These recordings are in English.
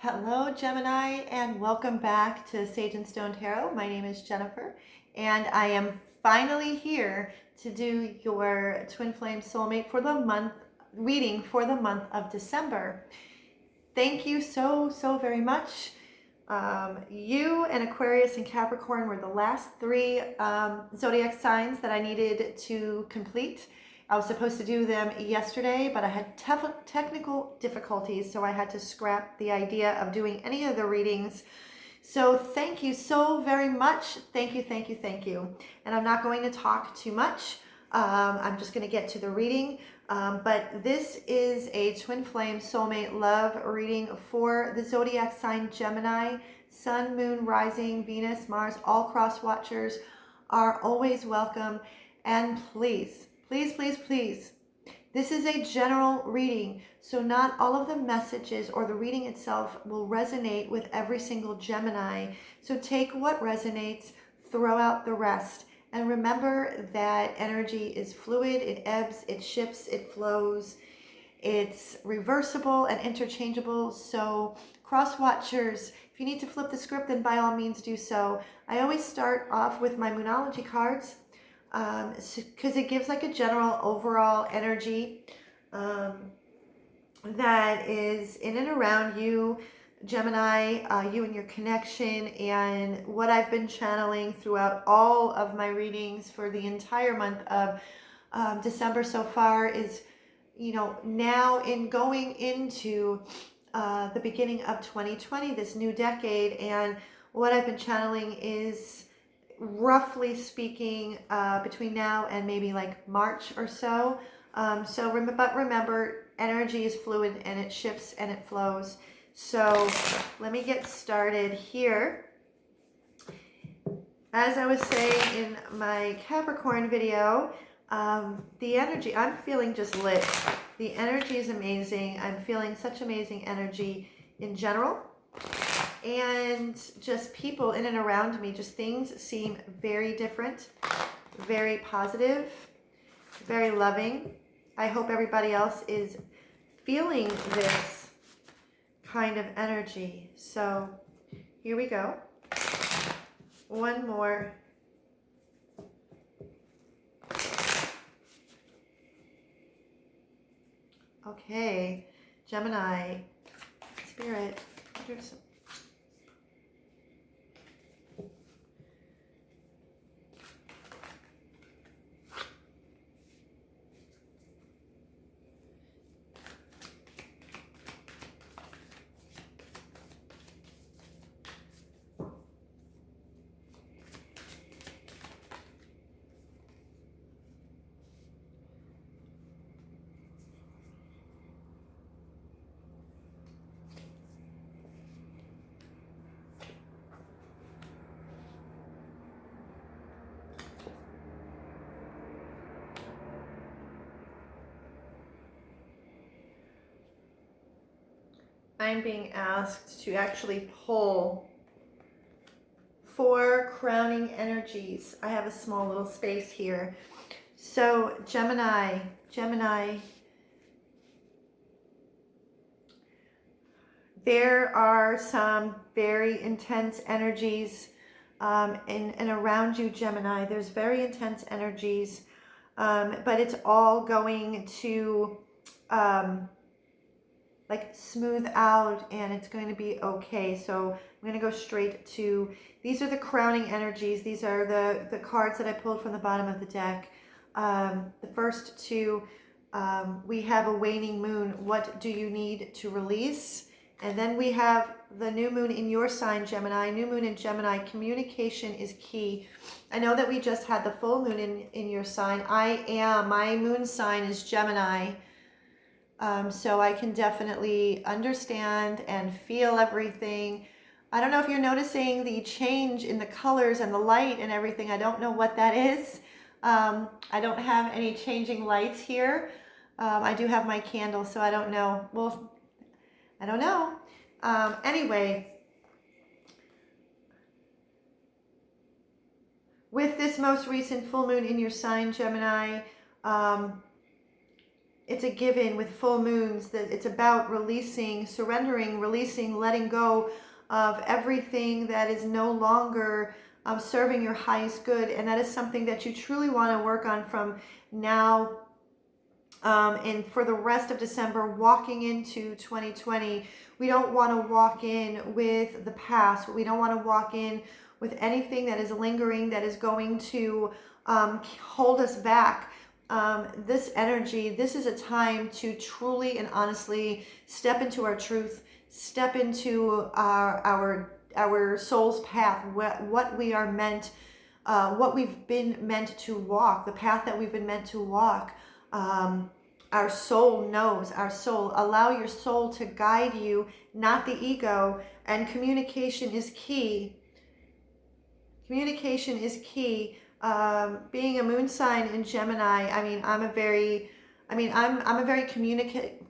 Hello, Gemini, and welcome back to Sage and Stone Tarot. My name is Jennifer, and I am finally here to do your Twin Flame Soulmate for the month reading for the month of December. Thank you so very much. You and Aquarius and Capricorn were the last three zodiac signs that I needed to complete. I was supposed to do them yesterday, but I had technical difficulties, so I had to scrap the idea of doing any of the readings. So thank you so very much. Thank you. And I'm not going to talk too much. I'm just going to get to the reading. But this is a Twin Flame Soulmate Love reading for the zodiac sign Gemini. Sun, Moon, Rising, Venus, Mars, all cross watchers are always welcome. And please, this is a general reading, so not all of the messages or the reading itself will resonate with every single Gemini. So take what resonates, throw out the rest. And remember that energy is fluid, it ebbs, it shifts, it flows. It's reversible and interchangeable. So cross watchers, if you need to flip the script, then by all means do so. I always start off with my Moonology cards because it gives like a general overall energy that is in and around you, Gemini, you and your connection, and what I've been channeling throughout all of my readings for the entire month of December so far is, now in going into the beginning of 2020, this new decade, and what I've been channeling is roughly speaking between now and maybe like March or so. But remember, energy is fluid and it shifts and it flows. So let me get started here. As I was saying in my Capricorn video, the energy, I'm feeling just lit. The energy is amazing. I'm feeling such amazing energy in general. And just people in and around me, just things seem very different, very positive, very loving. I hope everybody else is feeling this kind of energy. So here we go. One more. Okay, Gemini, Spirit, I'm being asked to actually pull 4 crowning energies. I have a small little space here. So Gemini, there are some very intense energies in and around you, Gemini. There's very intense energies, but it's all going to like smooth out, and it's going to be okay. So I'm going to go straight to, these are the crowning energies. These are the cards that I pulled from the bottom of the deck. The first 2, we have a waning moon. What do you need to release? And then we have the new moon in your sign, Gemini. New moon in Gemini, communication is key. I know that we just had the full moon in your sign. My moon sign is Gemini. So I can definitely understand and feel everything. I don't know if you're noticing the change in the colors and the light and everything. I don't know what that is. I don't have any changing lights here. I do have my candle, so I don't know. Well, I don't know. Anyway, with this most recent full moon in your sign, Gemini, it's a given with full moons, that it's about releasing, surrendering, releasing, letting go of everything that is no longer serving your highest good. And that is something that you truly want to work on from now and for the rest of December, walking into 2020. We don't want to walk in with the past. We don't want to walk in with anything that is lingering, that is going to hold us back. This energy, this is a time to truly and honestly step into our truth, step into our soul's path, what we are meant, what we've been meant to walk, the path that we've been meant to walk. Our soul knows, our soul. Allow your soul to guide you, not the ego. And communication is key. Communication is key. Being a moon sign in Gemini, I'm a very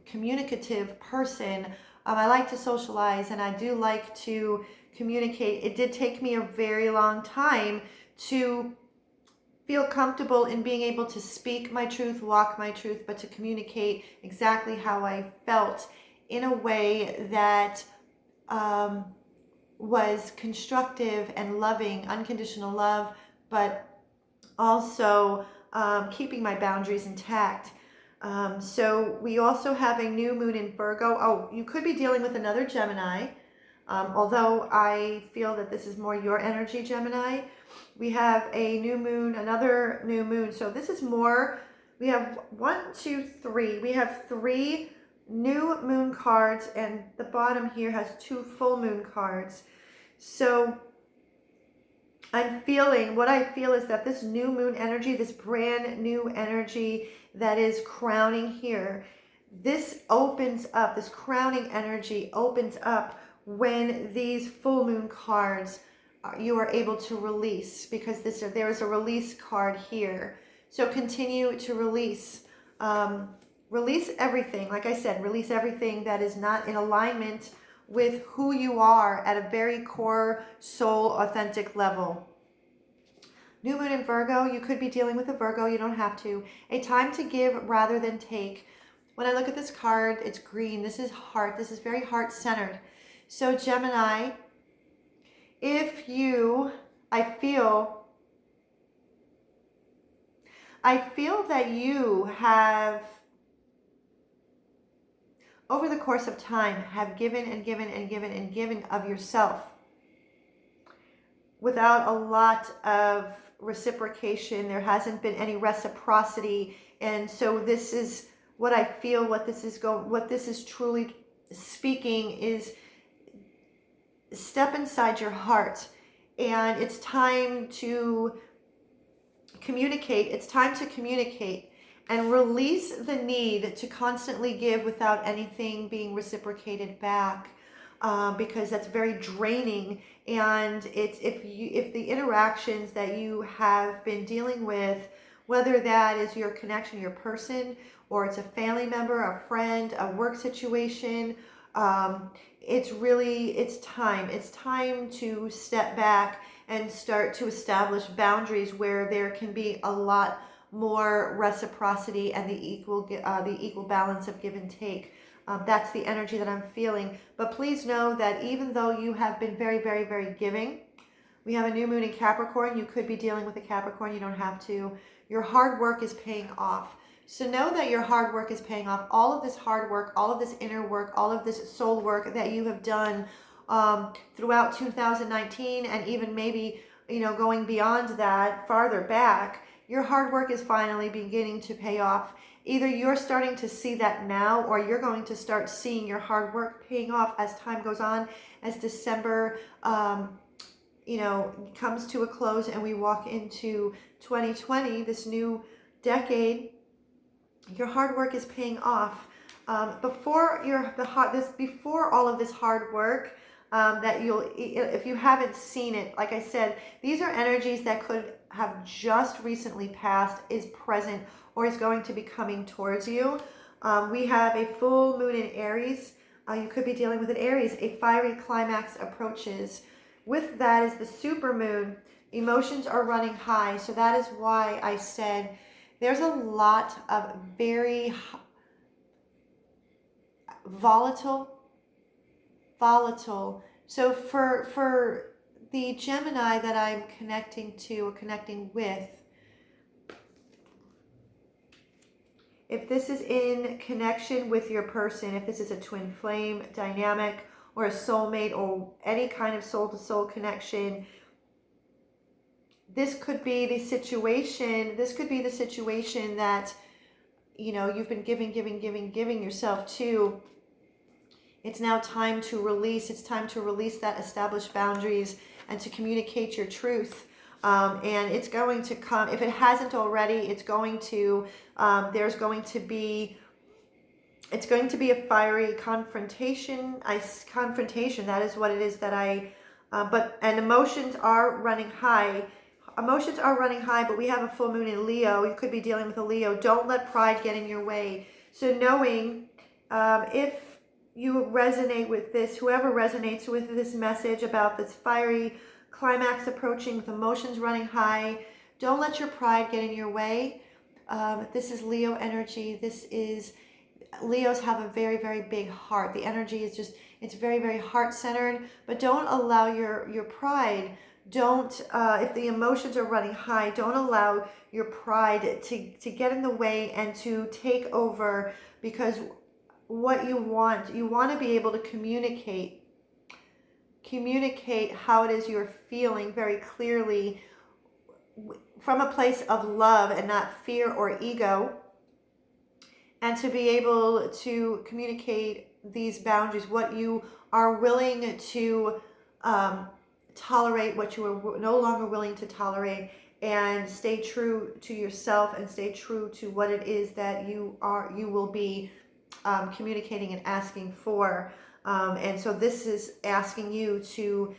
communicative person. I like to socialize, and I do like to communicate. It did take me a very long time to feel comfortable in being able to speak my truth, walk my truth, but to communicate exactly how I felt in a way that was constructive and loving, unconditional love, but also keeping my boundaries intact. So we also have a new moon in Virgo. Oh, you could be dealing with another Gemini, although I feel that this is more your energy, Gemini. We have a new moon, another new moon. So this is more, we have 1, 2, 3. We have 3 new moon cards, and the bottom here has 2 full moon cards. So what I feel is that this new moon energy, this brand new energy that is crowning here, this opens up, this crowning energy opens up when these full moon cards you are able to release, because there is a release card here. So continue to release. Release everything. Like I said, release everything that is not in alignment with who you are at a very core, soul, authentic level. New moon in Virgo, you could be dealing with a Virgo, you don't have to. A time to give rather than take. When I look at this card, it's green. This is heart. This is very heart-centered. So Gemini, I feel that you have, over the course of time, have given and given and given and given of yourself without a lot of reciprocation. There hasn't been any reciprocity. And so this is what I feel, what this is truly speaking is, step inside your heart, and it's time to communicate. It's time to communicate and release the need to constantly give without anything being reciprocated back, because that's very draining. And it's if the interactions that you have been dealing with, whether that is your connection, your person, or it's a family member, a friend, a work situation, it's time to step back and start to establish boundaries where there can be a lot more reciprocity and the equal balance of give and take. That's the energy that I'm feeling. But please know that even though you have been very, very, very giving, we have a new moon in Capricorn. You could be dealing with a Capricorn. You don't have to. Your hard work is paying off. So know that your hard work is paying off. All of this hard work, all of this inner work, all of this soul work that you have done throughout 2019, and even maybe, going beyond that, farther back, your hard work is finally beginning to pay off. Either you're starting to see that now, or you're going to start seeing your hard work paying off as time goes on, as December comes to a close and we walk into 2020, this new decade. Your hard work is paying off. Before all of this hard work, if you haven't seen it, like I said, these are energies that could have just recently passed, is present, or is going to be coming towards you. We have a full moon in Aries. You could be dealing with an Aries. A fiery climax approaches. With that is the super moon. Emotions are running high. So that is why I said there's a lot of very volatile. So for the Gemini that I'm connecting to or connecting with, if this is in connection with your person, if this is a twin flame dynamic or a soulmate or any kind of soul to soul connection, this could be the situation. This could be the situation that, you know, you've been giving yourself to. It's now time to release. It's time to release that established boundaries and to communicate your truth. And it's going to come, if it hasn't already, it's going to, it's going to be a fiery confrontation. Confrontation, that is what it is that and emotions are running high. Emotions are running high, but we have a full moon in Leo. You could be dealing with a Leo. Don't let pride get in your way. So knowing if you resonate with this, whoever resonates with this message about this fiery climax approaching with emotions running high, don't let your pride get in your way. This is Leo energy. Leos have a very, very big heart. The energy is just, it's very, very heart-centered, but don't allow your pride, if the emotions are running high, don't allow your pride to get in the way and to take over, because what you want to be able to communicate how it is you're feeling very clearly from a place of love and not fear or ego, and to be able to communicate these boundaries, what you are willing to tolerate, what you are no longer willing to tolerate, and stay true to yourself and stay true to what it is that you will be communicating and asking for. And so this is asking you to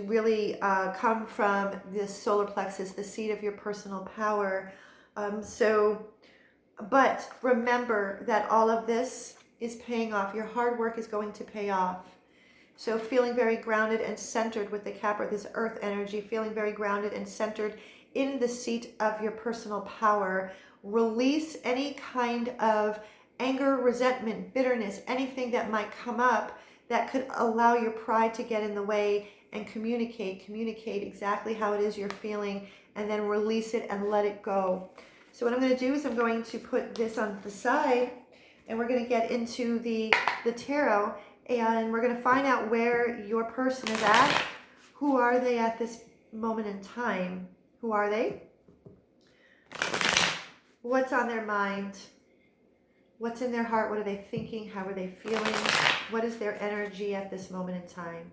really come from this solar plexus, the seat of your personal power. But remember that all of this is paying off. Your hard work is going to pay off. So feeling very grounded and centered with the Capra, this earth energy, feeling very grounded and centered in the seat of your personal power. Release any kind of anger, resentment, bitterness, anything that might come up that could allow your pride to get in the way, and communicate exactly how it is you're feeling, and then release it and let it go. So what I'm going to do is I'm going to put this on the side, and we're going to get into the tarot, and we're going to find out where your person is at. Who are they at this moment in time? Who are they? What's on their mind? What's in their heart? What are they thinking? How are they feeling? What is their energy at this moment in time?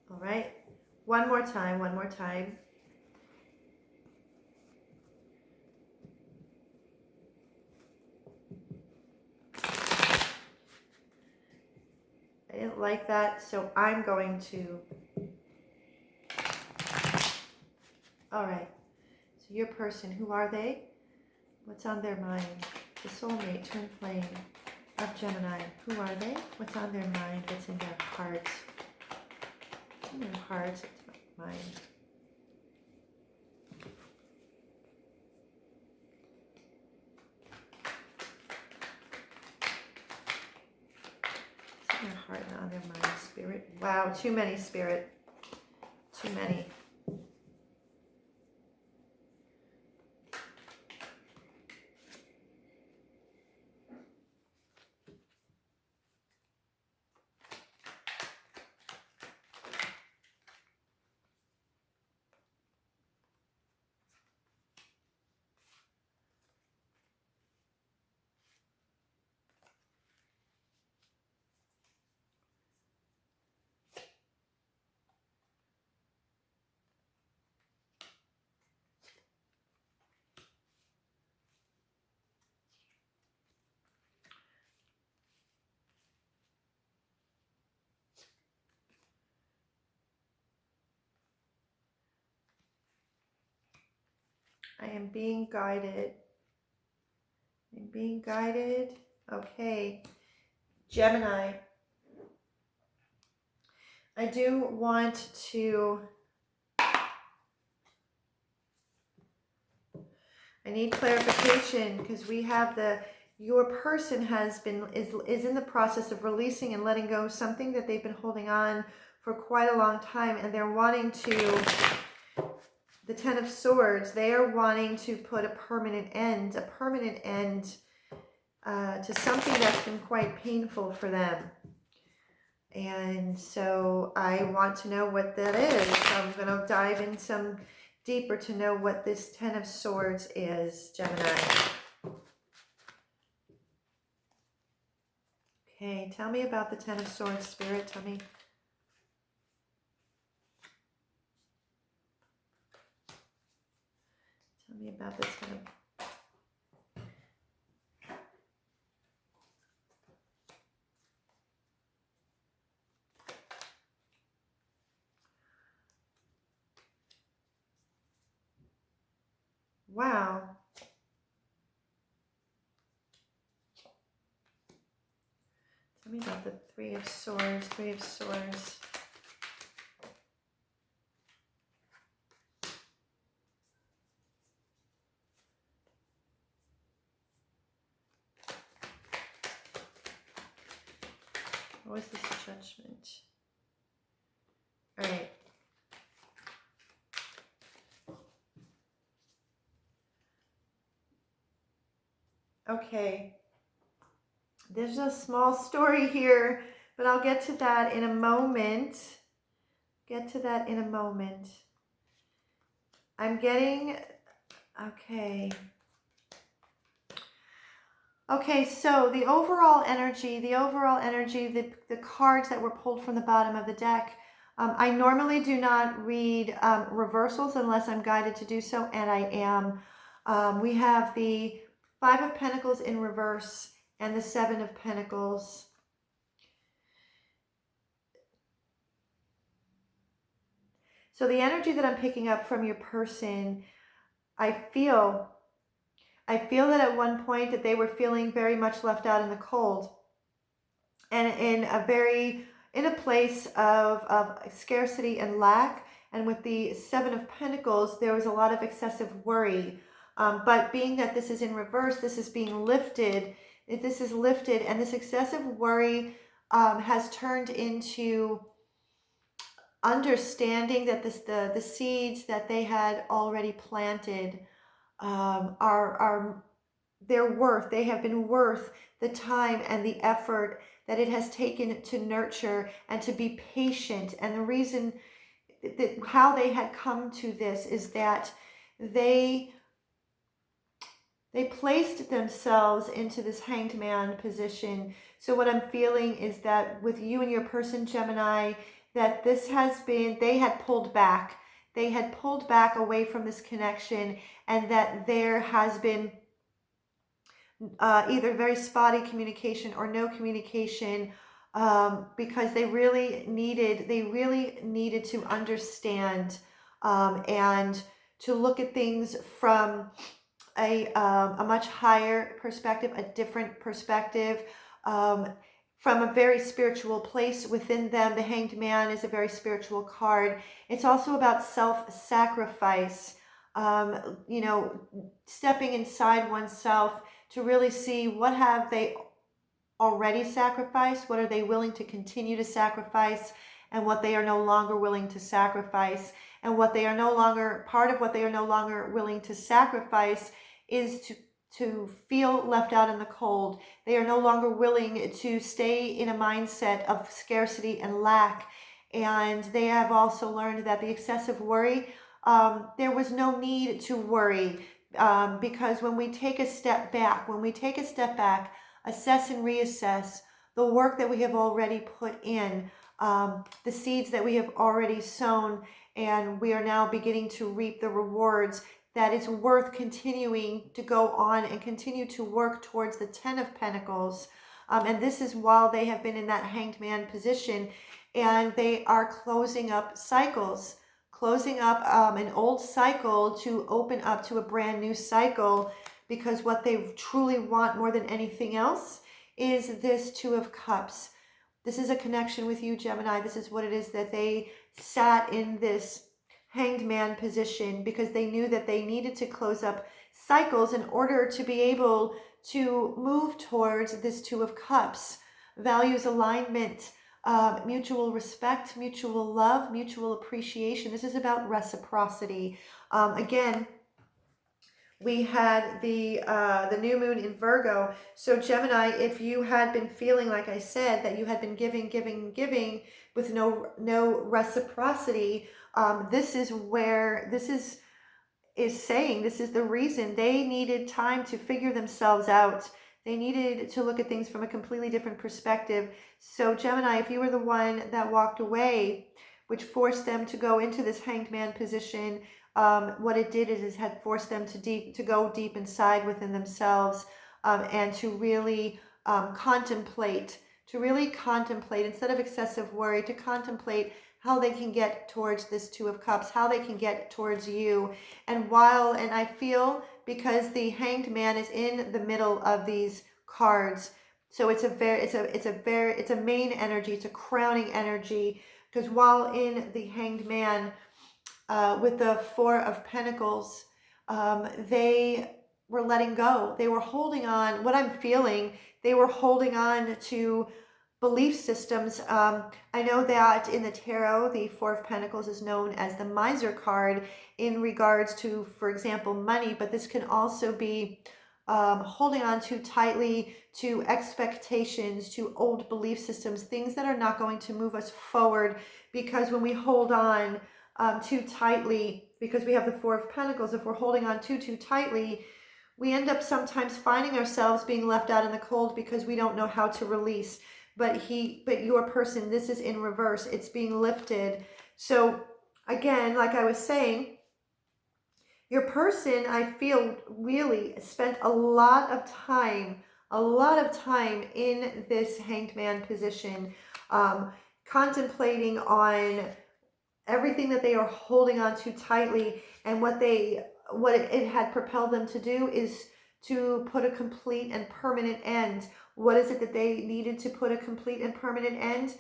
All right. One more time. I didn't like that, so I'm going to... All right. So your person, who are they? What's on their mind? The soulmate, twin flame of Gemini. Who are they? What's on their mind? What's in their hearts? In their hearts, what's my mind? What's in their heart and on their mind? Spirit. Wow, too many, Spirit. Too many. I am being guided. I'm being guided. Okay. Gemini, I do want to, I need clarification because we have your person is in the process of releasing and letting go something that they've been holding on for quite a long time, and they're wanting to, the Ten of Swords, they are wanting to put a permanent end to something that's been quite painful for them. And so I want to know what that is. So I'm going to dive in some deeper to know what this Ten of Swords is, Gemini. Okay, tell me about the Ten of Swords, Spirit. Tell me. Tell me about the Ten of... Wow. Tell me about the Three of Swords. Three of Swords. What is this Judgment? All right. Okay. There's a small story here, but I'll get to that in a moment. Get to that in a moment. I'm getting, okay. Okay, so the overall energy, the cards that were pulled from the bottom of the deck, I normally do not read reversals unless I'm guided to do so, and I am. We have the Five of Pentacles in reverse and the Seven of Pentacles. So the energy that I'm picking up from your person, I feel that at one point that they were feeling very much left out in the cold, and in a place of scarcity and lack. And with the Seven of Pentacles, there was a lot of excessive worry. But being that this is in reverse, this is being lifted. This is lifted, and this excessive worry has turned into understanding that the seeds that they had already planted are their worth. They have been worth the time and the effort that it has taken to nurture and to be patient. And the reason that how they had come to this is that they placed themselves into this Hanged Man position. So what I'm feeling is that with you and your person, Gemini, that this has been, they had pulled back. They had pulled back away from this connection, and that there has been either very spotty communication or no communication, because they really needed to understand and to look at things from a much higher perspective, a different perspective, from a very spiritual place within them. The Hanged Man is a very spiritual card. It's also about self-sacrifice, stepping inside oneself to really see what have they already sacrificed, what are they willing to continue to sacrifice, and what they are no longer willing to sacrifice. And what they are no longer, part of what they are no longer willing to sacrifice is to feel left out in the cold. They are no longer willing to stay in a mindset of scarcity and lack. And they have also learned that the excessive worry, there was no need to worry, because when we take a step back, assess and reassess the work that we have already put in, the seeds that we have already sown, and we are now beginning to reap the rewards, that it's worth continuing to go on and continue to work towards the Ten of Pentacles. And this is while they have been in that Hanged Man position, and they are closing up cycles, closing up an old cycle to open up to a brand new cycle, because what they truly want more than anything else is this Two of Cups. This is a connection with you, Gemini. This is what it is that they sat in this hanged man position because they knew that they needed to close up cycles in order to be able to move towards this Two of Cups. Values alignment, mutual respect, mutual love, mutual appreciation. This is about reciprocity. Again, we had the new moon in Virgo. So Gemini, if you had been feeling, like I said, that you had been giving with no reciprocity, this is where this is saying, this is the reason they needed time to figure themselves out. They needed to look at things from a completely different perspective. So Gemini, if you were the one that walked away, which forced them to go into this hanged man position, what it did is it had forced them to go deep inside within themselves, and to really contemplate, instead of excessive worry, to contemplate how they can get towards this Two of Cups, how they can get towards you. And I feel, because the hanged man is in the middle of these cards, so it's a main energy, it's a crowning energy, because while in the hanged man, with the Four of Pentacles, they were letting go. They were holding on. What I'm feeling, they were holding on to belief systems. I know that in the tarot, the Four of Pentacles is known as the Miser card in regards to, for example, money, but this can also be holding on too tightly to expectations, to old belief systems, things that are not going to move us forward. Because when we hold on too tightly, because we have the Four of Pentacles, if we're holding on too tightly, we end up sometimes finding ourselves being left out in the cold because we don't know how to release. But your person, this is in reverse. It's being lifted. So again, like I was saying, your person, I feel, really spent a lot of time in this hanged man position, contemplating on everything that they are holding on to tightly, and what it had propelled them to do is to put a complete and permanent end. What is it that they needed to put a complete and permanent end?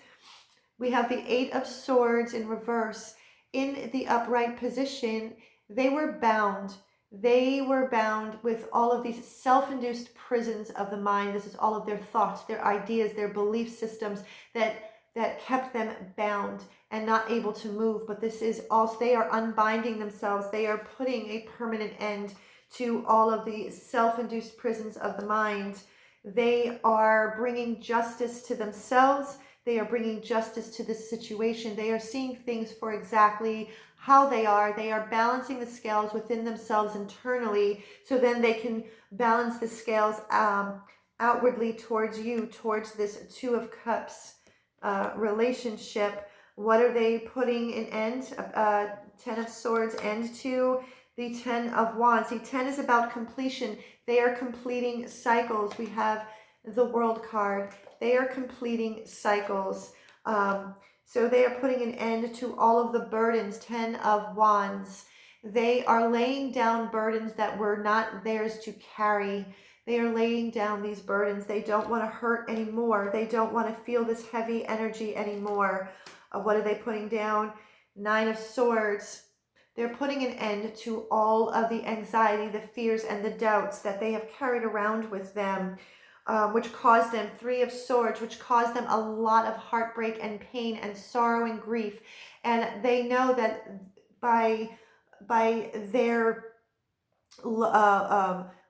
We have the Eight of Swords in reverse. In the upright position, they were bound. They were bound with all of these self-induced prisons of the mind. This is all of their thoughts, their ideas, their belief systems that kept them bound and not able to move. But this is also, they are unbinding themselves. They are putting a permanent end to all of the self-induced prisons of the mind. They are bringing justice to themselves. They are bringing justice to this situation. They are seeing things for exactly how they are. They are balancing the scales within themselves internally, so then they can balance the scales outwardly towards you, towards this Two of Cups relationship. What are they putting an end? Ten of Swords end to the Ten of Wands. See, 10 is about completion. They are completing cycles. We have the World card. They are completing cycles. So they are putting an end to all of the burdens. 10 of Wands. They are laying down burdens that were not theirs to carry. They are laying down these burdens. They don't want to hurt anymore. They don't want to feel this heavy energy anymore. What are they putting down? Nine of Swords. They're putting an end to all of the anxiety, the fears, and the doubts that they have carried around with them, which caused them, Three of Swords, which caused them a lot of heartbreak and pain and sorrow and grief. And they know that by their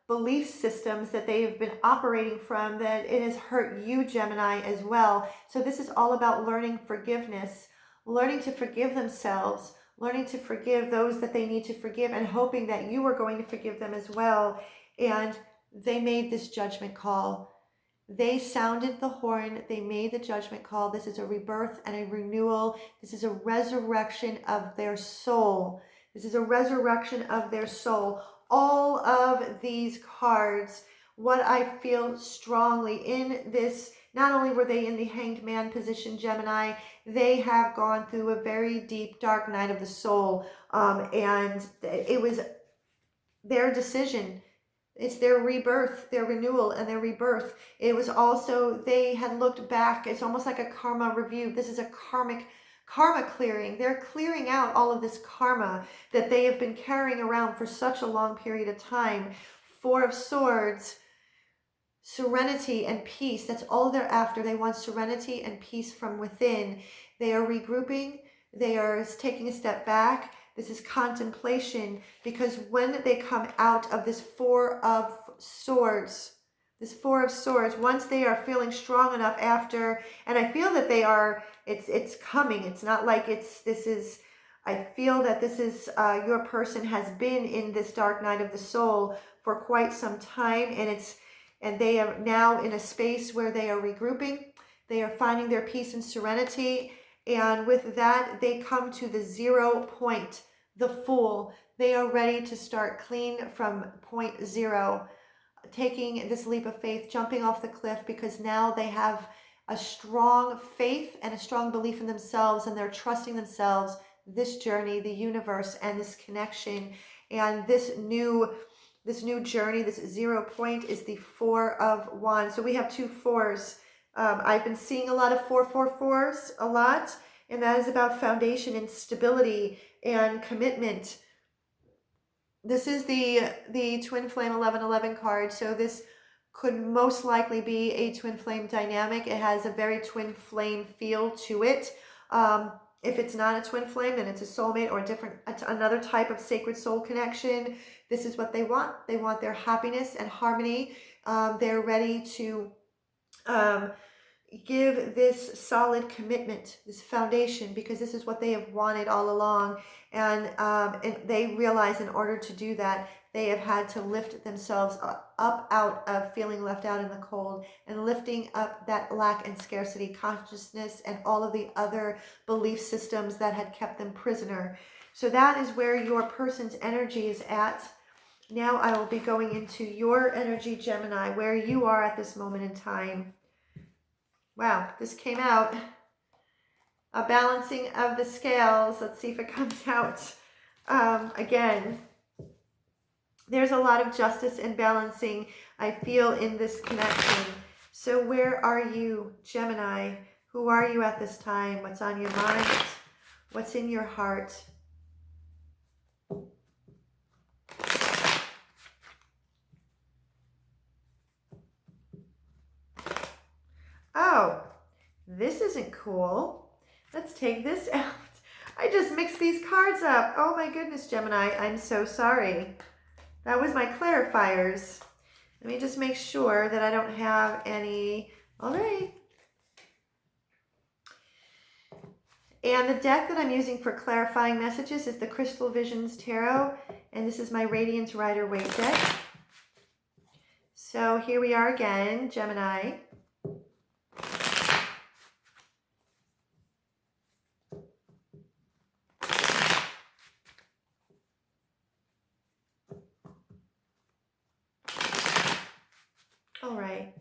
belief systems that they have been operating from, that it has hurt you, Gemini, as well. So this is all about learning forgiveness, learning to forgive themselves, learning to forgive those that they need to forgive, and hoping that you are going to forgive them as well. And they made this judgment call. They sounded the horn. They made the judgment call. This is a rebirth and a renewal. This is a resurrection of their soul. This is a resurrection of their soul. All of these cards, what I feel strongly in this, not only were they in the hanged man position, Gemini, they have gone through a very deep, dark night of the soul. And it was their decision. It's their rebirth, their renewal, and their rebirth. It was also, they had looked back. It's almost like a karma review. This is a karma clearing. They're clearing out all of this karma that they have been carrying around for such a long period of time. Four of Swords, serenity and peace. That's all they're after. They want serenity and peace from within. They are regrouping. They are taking a step back. This is contemplation, because when they come out of this Four of Swords, once they are feeling strong enough after, and I feel that they are, it's coming. It's not like I feel that this is, your person has been in this dark night of the soul for quite some time, and they are now in a space where they are regrouping. They are finding their peace and serenity. And with that, they come to the 0 point, the Fool. They are ready to start clean from point 0, taking this leap of faith, jumping off the cliff, because now they have a strong faith and a strong belief in themselves, and they're trusting themselves, this journey, the universe, and this connection. And this new journey, this 0 point, is the Four of Wands. So we have two fours. I've been seeing a lot of 444s a lot, and that is about foundation and stability and commitment. This is the Twin Flame 1111 card, so this could most likely be a twin flame dynamic. It has a very twin flame feel to it. If it's not a twin flame, then it's a soulmate or another type of sacred soul connection. This is what they want. They want their happiness and harmony. They're ready to give this solid commitment, this foundation, because this is what they have wanted all along. And they realize in order to do that, they have had to lift themselves up out of feeling left out in the cold, and lifting up that lack and scarcity consciousness and all of the other belief systems that had kept them prisoner. So that is where your person's energy is at. Now I will be going into your energy, Gemini, where you are at this moment in time. Wow, this came out. A balancing of the scales. Let's see if it comes out. Again, there's a lot of justice and balancing I feel in this connection. So where are you, Gemini? Who are you at this time? What's on your mind? What's in your heart? Oh, this isn't cool. Let's take this out. I just mixed these cards up. Oh my goodness, Gemini. I'm so sorry. That was my clarifiers. Let me just make sure that I don't have any. All right. And the deck that I'm using for clarifying messages is the Crystal Visions Tarot. And this is my Radiance Rider-Waite deck. So here we are again, Gemini. All right.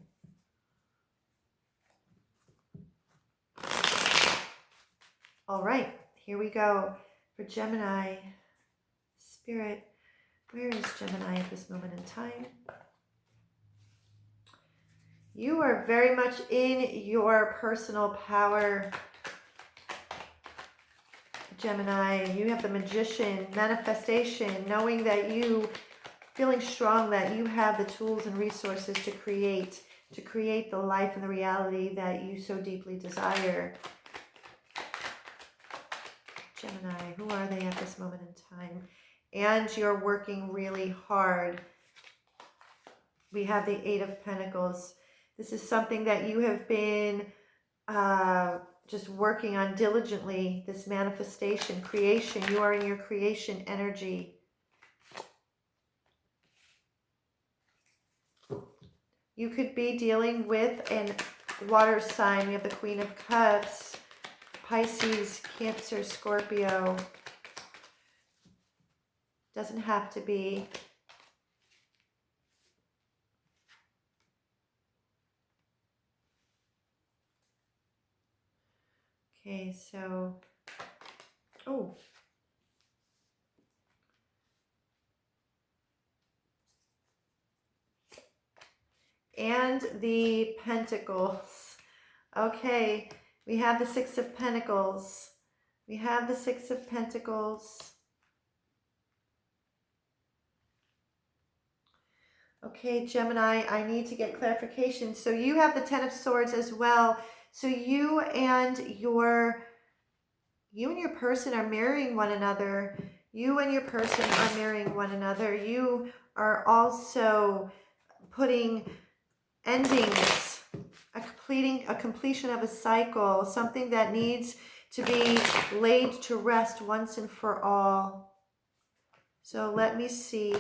All right, here we go for Gemini. Spirit, where is Gemini at this moment in time? You are very much in your personal power, Gemini. You have the Magician, manifestation, knowing that you, feeling strong that you have the tools and resources to create the life and the reality that you so deeply desire. Gemini, who are they at this moment in time? And you're working really hard. We have the Eight of Pentacles. This is something that you have been just working on diligently, this manifestation, creation. You are in your creation energy. You could be dealing with a water sign. We have the Queen of Cups, Pisces, Cancer, Scorpio. Doesn't have to be. Okay, so, oh. and the Pentacles. Okay, we have the Six of Pentacles. We have the Six of Pentacles. Okay, Gemini, I need to get clarification. So you have the Ten of Swords as well. So you and your person are marrying one another. You and your person are marrying one another. You are also putting endings, a completion of a cycle, something that needs to be laid to rest once and for all. So let me see.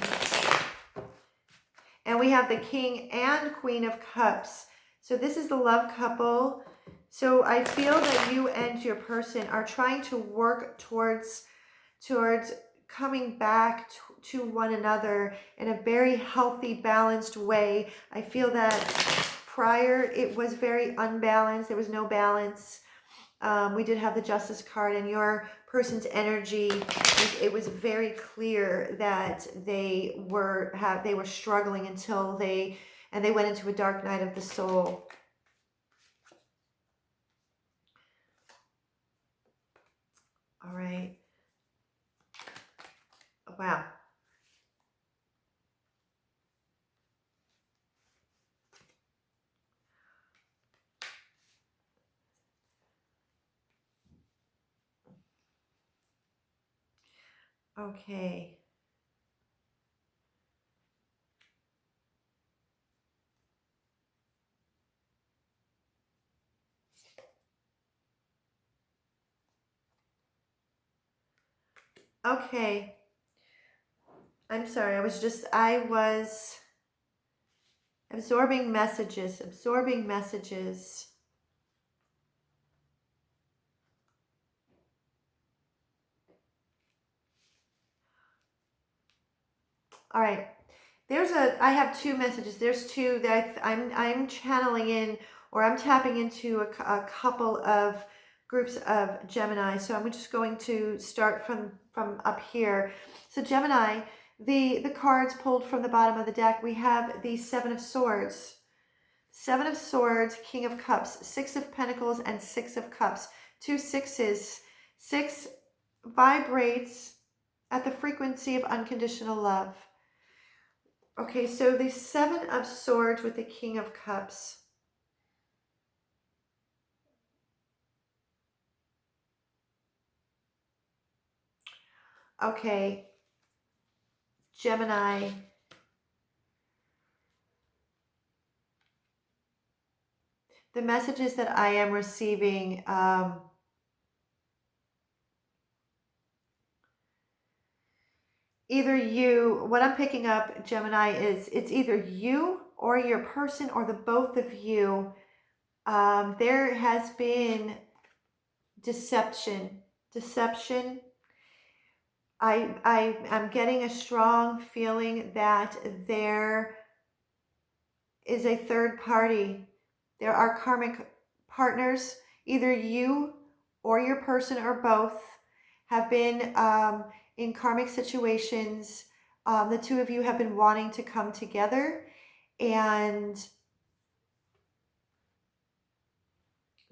And we have the King and Queen of Cups. So this is the love couple. So I feel that you and your person are trying to work towards coming back to one another in a very healthy, balanced way. I feel that prior it was very unbalanced. There was no balance. We did have the Justice card, and your person's energy, it was very clear that they were struggling until they went into a dark night of the soul. All right. Wow. Okay. Okay. I'm sorry. I was absorbing messages. All right. I have two messages. There's two that I'm channeling in, or I'm tapping into a couple of groups of Gemini. So I'm just going to start from up here. So Gemini, the cards pulled from the bottom of the deck, we have the Seven of Swords. Seven of Swords, King of Cups, Six of Pentacles, and Six of Cups. Two sixes. Six vibrates at the frequency of unconditional love. Okay, so the Seven of Swords with the King of Cups. Okay, Gemini. The messages that I am receiving, either you, what I'm picking up, Gemini, is it's either you or your person or the both of you. There has been deception. I'm getting a strong feeling that there is a third party. There are karmic partners. Either you or your person or both have been in karmic situations. The two of you have been wanting to come together, and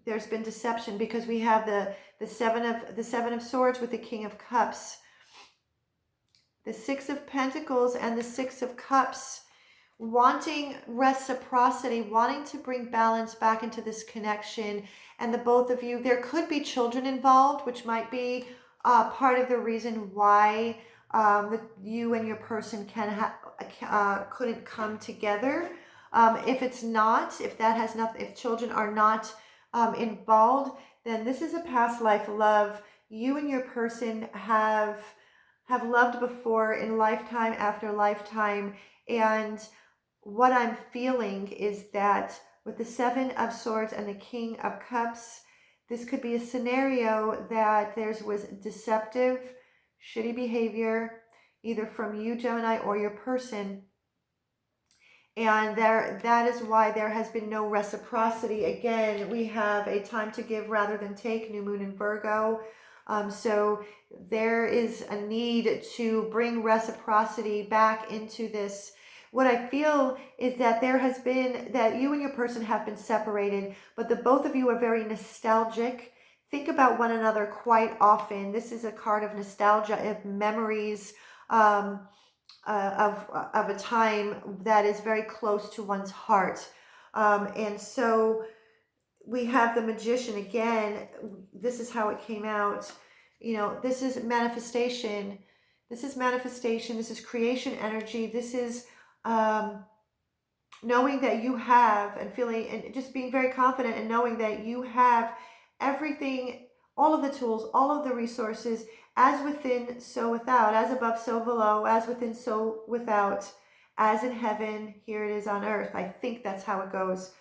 there's been deception because we have the seven of swords with the King of Cups, the Six of Pentacles, and the Six of Cups, wanting reciprocity, wanting to bring balance back into this connection. And the both of you, there could be children involved, which might be part of the reason why you and your person couldn't come together. If it's not, if that has nothing, if children are not involved, then this is a past life love. You and your person have loved before in lifetime after lifetime. And what I'm feeling is that with the Seven of Swords and the King of Cups, this could be a scenario that there was deceptive, shitty behavior, either from you, Gemini, or your person. And that is why there has been no reciprocity. Again, we have a time to give rather than take, new moon in Virgo. So there is a need to bring reciprocity back into this. what I feel is that there has been, that you and your person have been separated, but the both of you are very nostalgic, think about one another quite often. This is a card of nostalgia, of memories, of a time that is very close to one's heart. And so we have the Magician again. This is how it came out. You know, this is manifestation. This is manifestation. This is creation energy. This is knowing that you have, and feeling, and just being very confident and knowing that you have everything, all of the tools, all of the resources, as within, so without, as above, so below, as within, so without, as in heaven, here it is on earth. I think that's how it goes.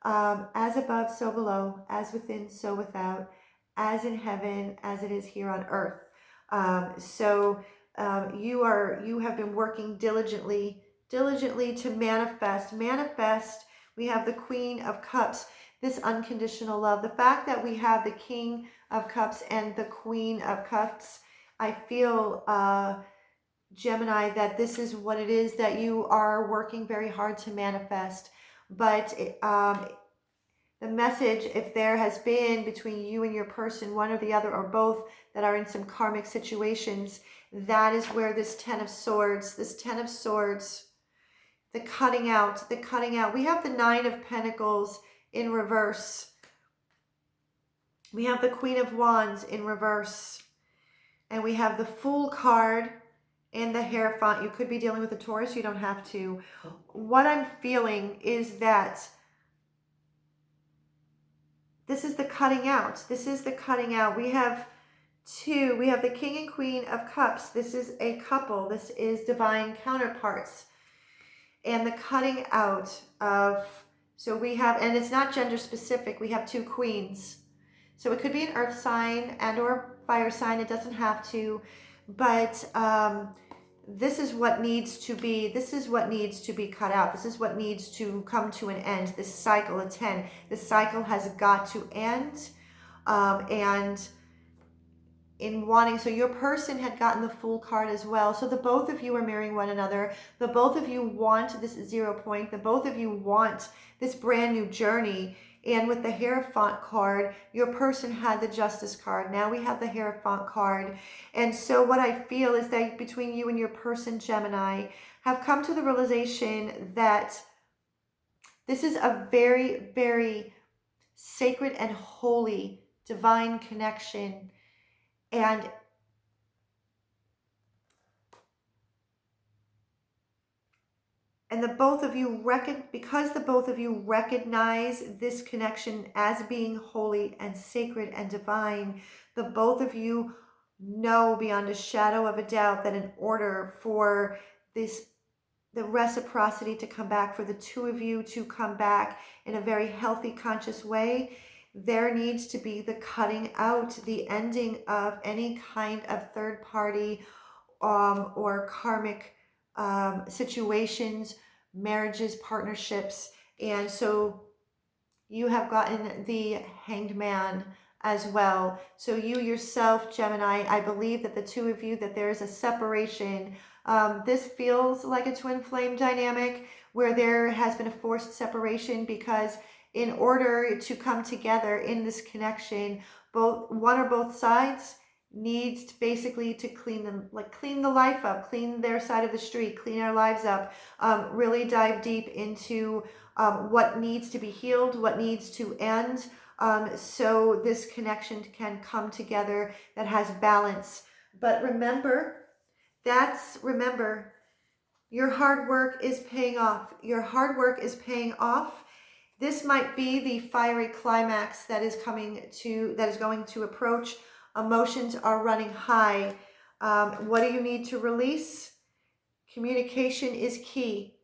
As above, so below, as within, so without, as in heaven, as it is here on earth. You have been working diligently to manifest. We have the Queen of Cups, this unconditional love. The fact that we have the King of Cups and the Queen of Cups, I feel, Gemini, that this is what it is that you are working very hard to manifest. But the message, if there has been between you and your person, one or the other or both, that are in some karmic situations, that is where this Ten of Swords, the cutting out. We have the Nine of Pentacles in reverse. We have the Queen of Wands in reverse. And we have the Fool card and the Hierophant. You could be dealing with a Taurus. You don't have to. What I'm feeling is that this is the cutting out. We have two. We have the King and Queen of Cups. This is a couple. This is divine counterparts. And the cutting out of, so we have, and it's not gender specific, we have two queens. So it could be an earth sign and or fire sign. It doesn't have to, but this is what needs to be cut out. This is what needs to come to an end. This cycle, a 10, this cycle has got to end. And in wanting, so your person had gotten the Fool card as well. So the both of you are marrying one another. The both of you want this 0 point. The both of you want this brand new journey. And with the Hierophant card, your person had the Justice card. Now we have the Hierophant card. And so what I feel is that between you and your person, Gemini, have come to the realization that this is a very, very sacred and holy divine connection. And the both of you because the both of you recognize this connection as being holy and sacred and divine, the both of you know beyond a shadow of a doubt that in order for the reciprocity to come back, for the two of you to come back in a very healthy, conscious way, there needs to be the cutting out, the ending of any kind of third party or karmic situations, marriages, partnerships. And so you have gotten the Hanged Man as well. So you yourself, Gemini, I believe that the two of you, that there is a separation. This feels like a twin flame dynamic where there has been a forced separation, because in order to come together in this connection, one or both sides needs to basically to clean the life up, clean their side of the street, clean our lives up, really dive deep into what needs to be healed, what needs to end, so this connection can come together that has balance. But remember, your hard work is paying off. This might be the fiery climax that is going to approach. Emotions are running high. What do you need to release? Communication is key.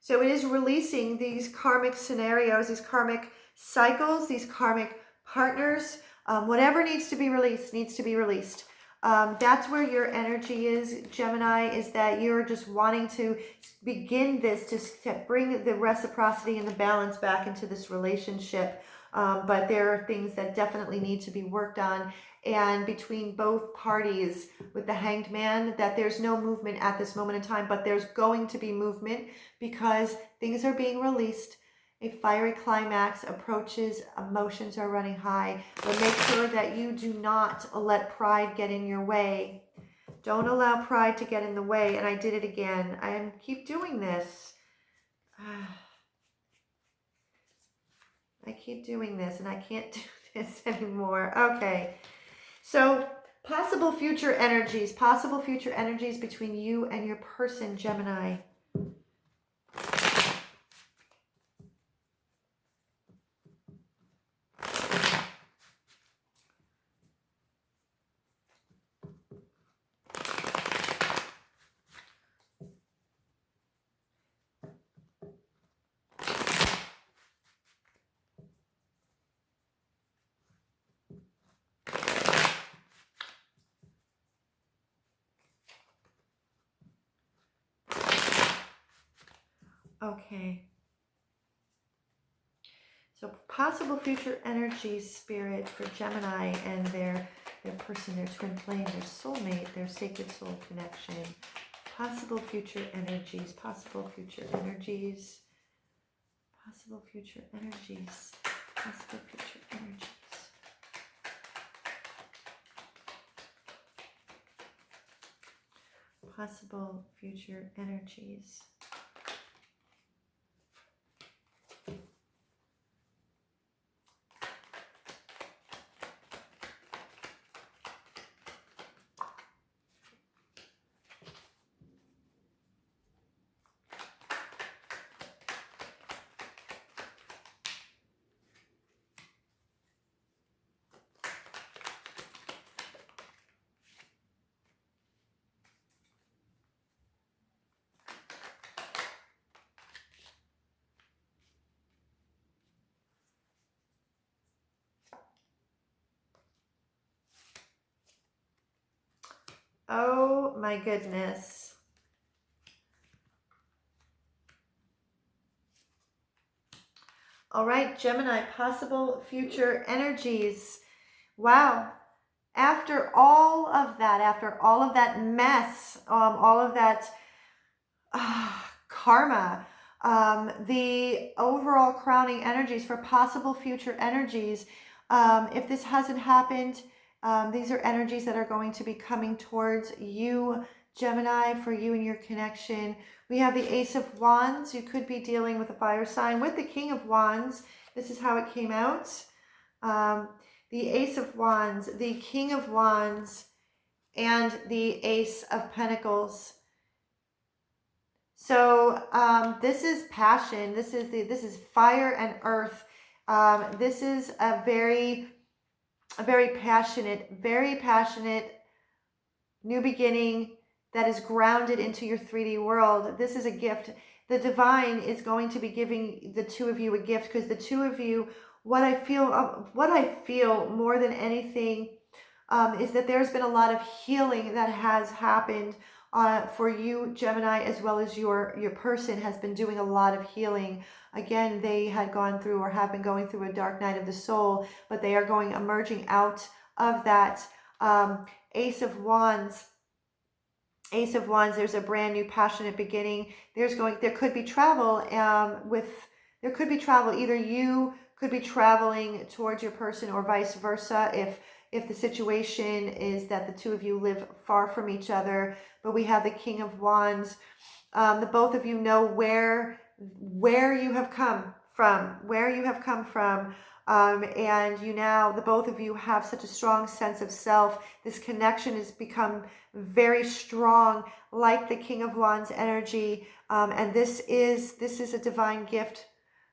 So it is releasing these karmic scenarios, these karmic cycles, these karmic partners. Whatever needs to be released needs to be released. That's where your energy is, Gemini, is that you're just wanting to begin this, to bring the reciprocity and the balance back into this relationship. But there are things that definitely need to be worked on. and between both parties with the Hanged Man, that there's no movement at this moment in time, but there's going to be movement because things are being released. A fiery climax approaches, emotions are running high, but make sure that you do not let pride get in your way. Don't allow pride to get in the way. And I did it again. I keep doing this. I keep doing this and I can't do this anymore. Okay. So possible future energies between you and your person, Gemini. Okay. So possible future energies, Spirit, for Gemini and their person, their twin flame, their soulmate, their sacred soul connection. Possible future energies, possible future energies, possible future energies, possible future energies. Possible future energies. Oh my goodness. All right, Gemini, possible future energies. Wow. After all of that mess, all of that karma, the overall crowning energies for possible future energies. If this hasn't happened, these are energies that are going to be coming towards you, Gemini, for you and your connection. We have the Ace of Wands. You could be dealing with a fire sign with the King of Wands. This is how it came out. The Ace of Wands, the King of Wands, and the Ace of Pentacles. So this is passion. This is fire and earth. This is a very passionate new beginning that is grounded into your 3D world. This is a gift. The divine is going to be giving the two of you a gift, because the two of you, what I feel more than anything is that there's been a lot of healing that has happened for you, Gemini, as well as your person has been doing a lot of healing. Again, they had gone through or have been going through a dark night of the soul, but they are emerging out of that. Ace of Wands. Ace of Wands, there's a brand new passionate beginning. There could be travel there could be travel. Either you could be traveling towards your person or vice versa if the situation is that the two of you live far from each other. But we have the King of Wands. The both of you know where you have come from, and the both of you have such a strong sense of self. This connection has become very strong, like the King of Wands energy, and this is a divine gift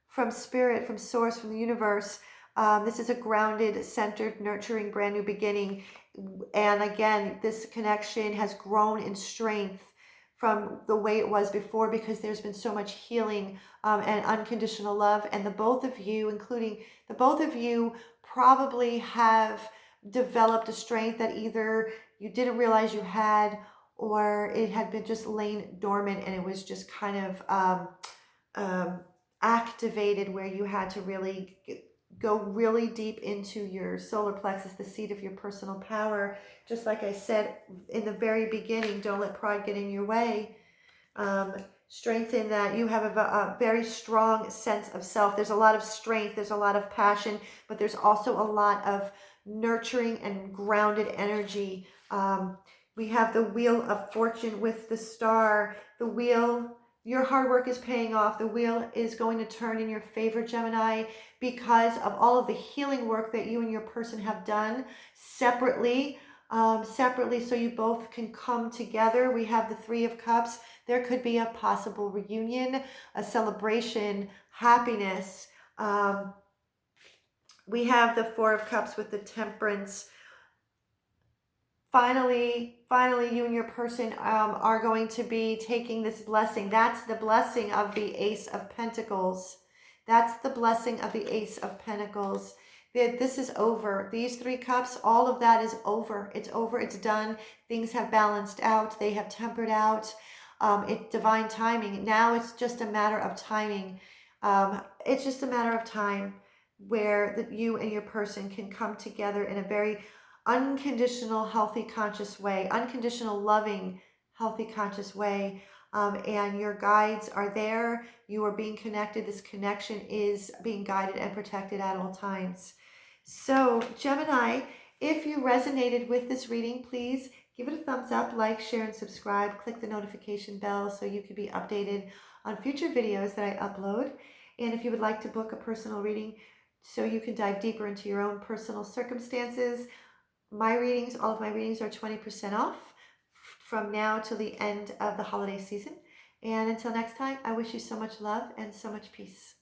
from Spirit, from Source, from the universe. This is a grounded, centered, nurturing, brand new beginning. And again, this connection has grown in strength from the way it was before, because there's been so much healing and unconditional love. And the both of you, including the both of you, probably have developed a strength that either you didn't realize you had, or it had been just laying dormant and it was just kind of activated, where you had to really go really deep into your solar plexus, the seat of your personal power. Just like I said in the very beginning, don't let pride get in your way. Strengthen that. You have a very strong sense of self. There's a lot of strength, there's a lot of passion, but there's also a lot of nurturing and grounded energy. We have the Wheel of Fortune with the star. The wheel, your hard work is paying off. The wheel is going to turn in your favor, Gemini, because of all of the healing work that you and your person have done separately. So you both can come together. We have the Three of Cups. There could be a possible reunion, a celebration, happiness. We have the Four of Cups with the Temperance. Finally, you and your person are going to be taking this blessing. That's the blessing of the Ace of Pentacles. That's the blessing of the Ace of Pentacles. This is over. These three cups, all of that is over. It's over. It's done. Things have balanced out. They have tempered out. It's divine timing. Now it's just a matter of timing. It's just a matter of time where you and your person can come together in a very unconditional, healthy, conscious way, unconditional, loving, healthy, conscious way. And your guides are there. You are being connected. This connection is being guided and protected at all times. So, Gemini, if you resonated with this reading, please give it a thumbs up, like, share, and subscribe. Click the notification bell so you can be updated on future videos that I upload. And if you would like to book a personal reading so you can dive deeper into your own personal circumstances, all of my readings are 20% off from now till the end of the holiday season. And until next time, I wish you so much love and so much peace.